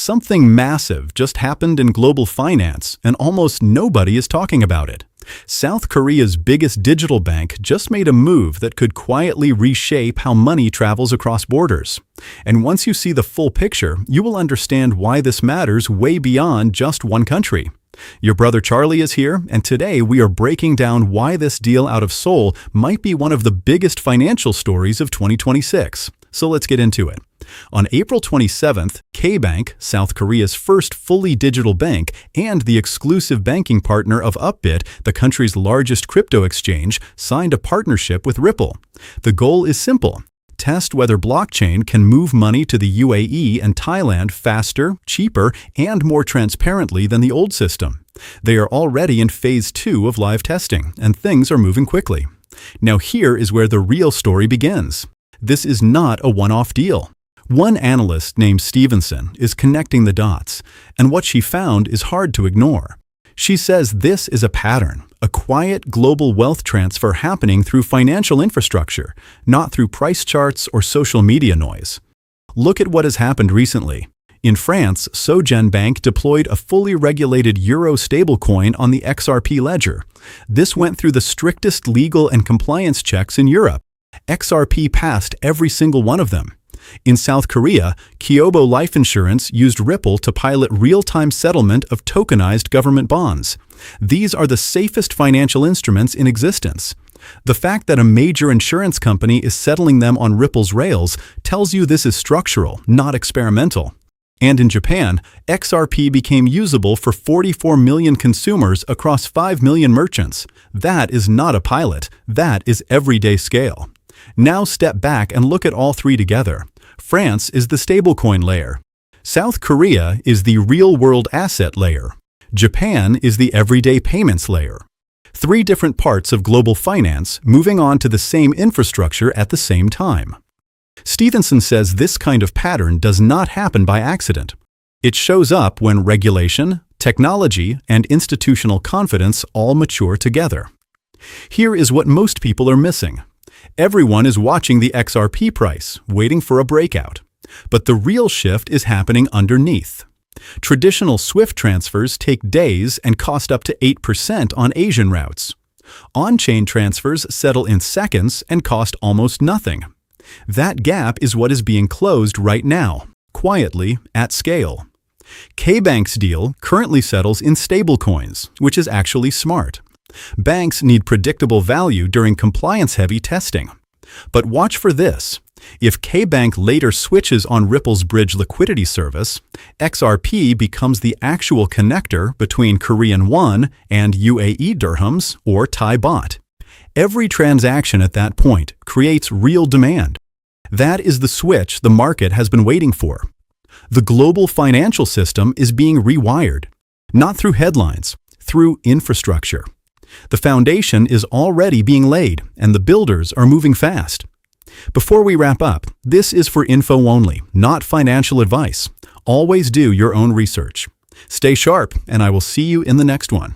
Something massive just happened in global finance, and almost nobody is talking about it. South Korea's biggest digital bank just made a move that could quietly reshape how money travels across borders. And once you see the full picture, you will understand why this matters way beyond just one country. Your brother Charlie is here, and today we are breaking down why this deal out of Seoul might be one of the biggest financial stories of 2026. So let's get into it. On April 27th, K-Bank, South Korea's first fully digital bank and the exclusive banking partner of Upbit, the country's largest crypto exchange, signed a partnership with Ripple. The goal is simple: test whether blockchain can move money to the UAE and Thailand faster, cheaper, and more transparently than the old system. They are already in phase 2 of live testing, and things are moving quickly. Now here is where the real story begins. This is not a one-off deal. One analyst named Stevenson is connecting the dots, and what she found is hard to ignore. She says this is a pattern, a quiet global wealth transfer happening through financial infrastructure, not through price charts or social media noise. Look at what has happened recently. In France, Sogen Bank deployed a fully regulated euro stablecoin on the XRP ledger. This went through the strictest legal and compliance checks in Europe. XRP passed every single one of them. In South Korea, Kyobo Life Insurance used Ripple to pilot real-time settlement of tokenized government bonds. These are the safest financial instruments in existence. The fact that a major insurance company is settling them on Ripple's rails tells you this is structural, not experimental. And in Japan, XRP became usable for 44 million consumers across 5 million merchants. That is not a pilot, that is everyday scale. Now step back and look at all three together. France is the stablecoin layer. South Korea is the real-world asset layer. Japan is the everyday payments layer. Three different parts of global finance moving on to the same infrastructure at the same time. Stevenson says this kind of pattern does not happen by accident. It shows up when regulation, technology, and institutional confidence all mature together. Here is what most people are missing. Everyone is watching the XRP price, waiting for a breakout. But the real shift is happening underneath. Traditional SWIFT transfers take days and cost up to 8% on Asian routes. On-chain transfers settle in seconds and cost almost nothing. That gap is what is being closed right now, quietly, at scale. K-Bank's deal currently settles in stablecoins, which is actually smart. Banks need predictable value during compliance-heavy testing. But watch for this. If K-Bank later switches on Ripple's bridge liquidity service, XRP becomes the actual connector between Korean won and UAE dirhams or Thai baht. Every transaction at that point creates real demand. That is the switch the market has been waiting for. The global financial system is being rewired, not through headlines, through infrastructure. The foundation is already being laid, and the builders are moving fast. Before we wrap up, this is for info only, not financial advice. Always do your own research. Stay sharp, and I will see you in the next one.